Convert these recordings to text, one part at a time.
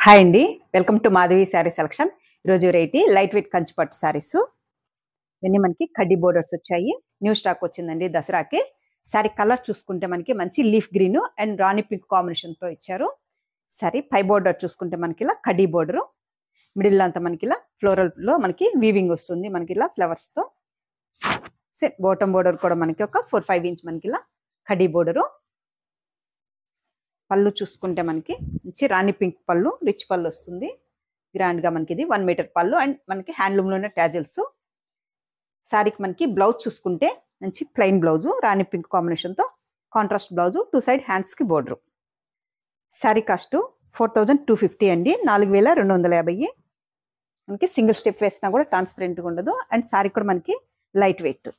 Hi అండి, welcome to Madhavi sari selection. ఈరోజు variety light weight కంచిపట్టు శారీస్. ఇవన్నీ మనకి కడ్డీ బోర్డర్స్ వచ్చాయి. న్యూ స్టాక్ వచ్చిందండి దసరాకి. శారీ కలర్ చూసుకుంటే మనకి మంచి leaf green and Rani pink కాంబినేషన్తో ఇచ్చారు. శారీ పై బోర్డర్ చూసుకుంటే మనకి ఇలా కడ్డీ బోర్డరు, మిడిల్ అంతా మనకి ఇలా ఫ్లోరల్లో మనకి వీవింగ్ వస్తుంది, మనకి ఇలా ఫ్లవర్స్తో. బాటమ్ బోర్డర్ కూడా మనకి ఒక 4-5 ఇంచ్ మనకి ఇలా కడ్డీ బోర్డరు. పళ్ళు చూసుకుంటే మనకి మంచి రాణి పింక్ పళ్ళు, రిచ్ పళ్ళు వస్తుంది. గ్రాండ్గా మనకి ఇది 1 మీటర్ పళ్ళు అండ్ మనకి హ్యాండ్లూమ్లోనే ట్యాజిల్స్. శారీకి మనకి బ్లౌజ్ చూసుకుంటే మంచి ప్లెయిన్ బ్లౌజు, రాణి పింక్ కాంబినేషన్తో కాంట్రాస్ట్ బ్లౌజు, 2 సైడ్ హ్యాండ్స్కి బోర్డరు. శారీ కాస్ట్ 4250 అండి, 4250. మనకి సింగిల్ స్టెప్ వేసినా కూడా ట్రాన్స్పరెంట్గా ఉండదు అండ్ శారీ కూడా మనకి లైట్ వెయిట్.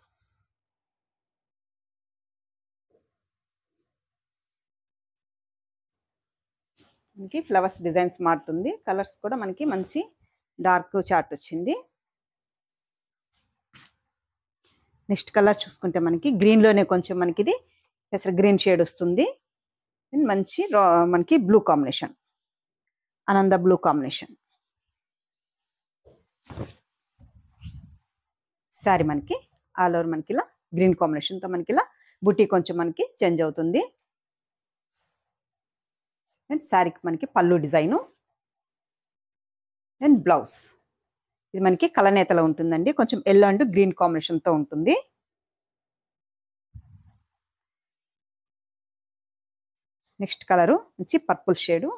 మనకి ఫ్లవర్స్ డిజైన్స్ మారుతుంది, కలర్స్ కూడా మనకి మంచి డార్క్ చార్ట్ వచ్చింది. నెక్స్ట్ కలర్ చూసుకుంటే మనకి గ్రీన్లోనే కొంచెం మనకి ఇది పెసర గ్రీన్ షేడ్ వస్తుంది అండ్ మంచి మనకి బ్లూ కాంబినేషన్, ఆనంద బ్లూ కాంబినేషన్. శారీ మనకి ఆల్ ఓవర్ మనకి ఇలా గ్రీన్ కాంబినేషన్తో మనకి ఇలా బుట్టి కొంచెం మనకి చేంజ్ అవుతుంది. అండ్ శారీకి మనకి పళ్ళు డిజైను అండ్ బ్లౌజ్ ఇది మనకి కలనేతలో ఉంటుందండి, కొంచెం ఎల్లో అండ్ గ్రీన్ కాంబినేషన్తో ఉంటుంది. నెక్స్ట్ కలరు మంచి purple shade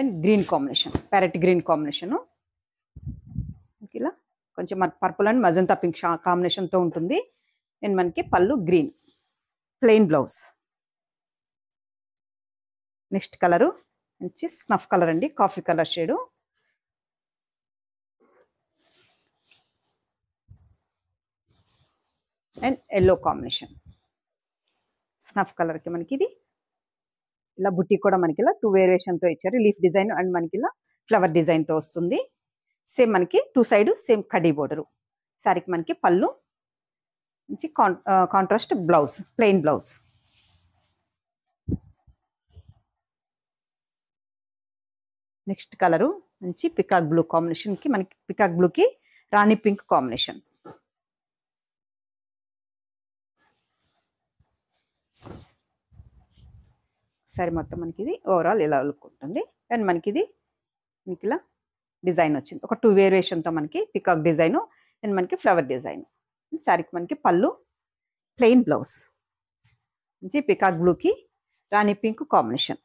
and green combination, parrot green combination. ఇలా కొంచెం పర్పుల్ అండ్ మజంతా పింక్ కాంబినేషన్తో ఉంటుంది అండ్ మనకి పళ్ళు green, plain blouse. Next colour మంచి స్నఫ్ కలర్ అండి, coffee colour shade. And yellow combination. Snuff కలర్కి మనకి ఇది ఇలా బుట్టి కూడా మనకి ఇలా 2 వేరియేషన్తో ఇచ్చారు, లీఫ్ డిజైన్ అండ్ మనకి ఇలా ఫ్లవర్ డిజైన్తో వస్తుంది. సేమ్ మనకి 2 సైడ్ సేమ్ కడ్డీ బోర్డరు. శారీకి మనకి పళ్ళు మంచి contrast blouse, plain blouse. Next colour మంచి పికాక్ బ్లూ కాంబినేషన్కి మనకి పికాక్ బ్లూకి రాణి పింక్ కాంబినేషన్. సరే మొత్తం మనకి ఇది ఓవరాల్ ఇలా ఉంటుంది అండ్ మనకి ఇది మనకి ఇలా డిజైన్ వచ్చింది, ఒక 2 వేరియేషన్తో మనకి పికాక్ డిజైను అండ్ మనకి ఫ్లవర్ డిజైన్. శారీకి మనకి పళ్ళు, ప్లెయిన్ బ్లౌజ్, మంచి పికాక్ బ్లూకి రాణి పింక్ కాంబినేషన్.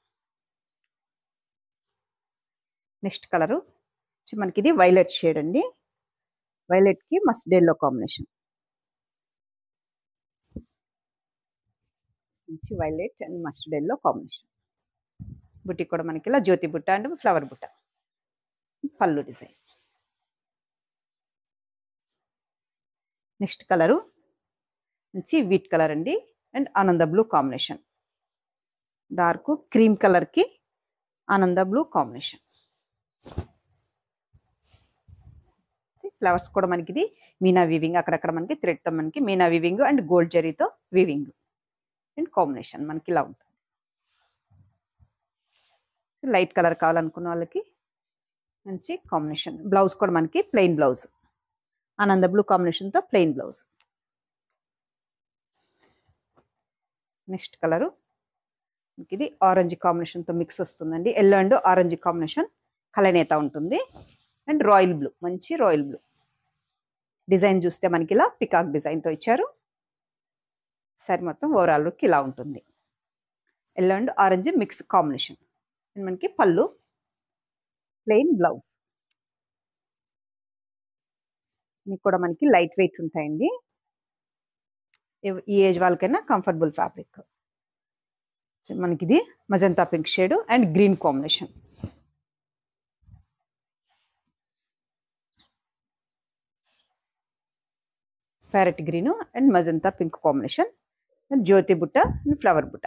నెక్స్ట్ కలరు మనకి ఇది వైలెట్ షేడ్ అండి, వైలెట్కి మస్టర్డ్ ఎల్లో కాంబినేషన్. మంచి violet and mustard yellow combination. బుట్టి కూడా మనకి ఇలా జ్యోతి బుట్ట అండ్ ఫ్లవర్ బుట్ట, పళ్ళు డిజైన్. నెక్స్ట్ కలరు మంచి వీట్ కలర్ అండి అండ్ ఆనంద బ్లూ కాంబినేషన్, డార్క్ క్రీమ్ కలర్కి ఆనంద బ్లూ కాంబినేషన్. ఫ్లవర్స్ కూడా మనకి ఇది మీనా వీవింగ్, అక్కడక్కడ మనకి థ్రెడ్తో మనకి మీనా వీవింగ్ అండ్ గోల్డ్ జరీతో వీవింగ్ అండ్ కాంబినేషన్ మనకి ఇలా ఉంటుంది. లైట్ కలర్ కావాలనుకున్న వాళ్ళకి మంచి కాంబినేషన్. బ్లౌజ్ కూడా మనకి ప్లెయిన్ బ్లౌజ్, ఆనంద బ్లూ కాంబినేషన్తో ప్లెయిన్ బ్లౌజ్. నెక్స్ట్ కలరు ఇది ఆరెంజ్ కాంబినేషన్తో మిక్స్ వస్తుందండి, ఎల్లో అండ్ ఆరెంజ్ కాంబినేషన్ కలనేత ఉంటుంది అండ్ రాయల్ బ్లూ, మంచి రాయల్ బ్లూ. డిజైన్ చూస్తే మనకి ఇలా పికాక్ డిజైన్తో ఇచ్చారు. సరే మొత్తం ఓవరాల్ లుక్ ఇలా ఉంటుంది, yellow and orange mix combination and మనకి పళ్ళు, ప్లెయిన్ బ్లౌజ్. మీకు కూడా మనకి లైట్ వెయిట్ ఉంటాయండి, ఈ ఏజ్ వాళ్ళకైనా కంఫర్టబుల్ ఫ్యాబ్రిక్. మనకి ఇది magenta pink shade and green combination. Parrot green and magenta pink combination and జ్యోతి బుట్ట అండ్ ఫ్లవర్ బుట్ట.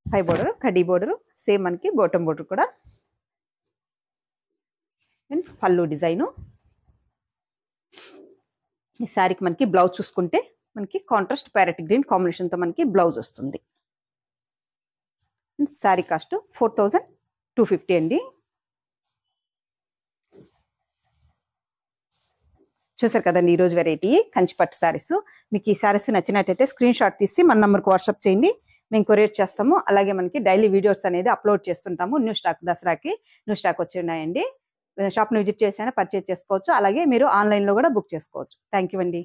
పై బోర్డర్ కడ్డీ బోర్డరు, సేమ్ మనకి బాటమ్ బోర్డర్ కూడా అండ్ పళ్ళు డిజైను. ఈ శారీకి మనకి బ్లౌజ్ చూసుకుంటే మనకి కాంట్రాస్ట్ ప్యారెట్ గ్రీన్ కాంబినేషన్తో మనకి బ్లౌజ్ వస్తుంది. శారీ కాస్ట్ 4250 అండి. చూసారు కదండి ఈరోజు వెరైటీ కంచిపట్టు శారీస్. మీకు ఈ శారీస్ నచ్చినట్టయితే స్క్రీన్ షాట్ తీసి మన నంబర్కి వాట్సాప్ చేయండి, మేము కొరియర్ చేస్తాము. అలాగే మనకి డైలీ వీడియోస్ అనేది అప్లోడ్ చేస్తుంటాము. న్యూ స్టాక్ దసరాకి న్యూ స్టాక్ వచ్చి ఉన్నాయండి. షాప్ని విజిట్ చేసైనా పర్చేజ్ చేసుకోవచ్చు. అలాగే మీరు ఆన్లైన్లో కూడా బుక్ చేసుకోవచ్చు. థ్యాంక్ యూ అండి.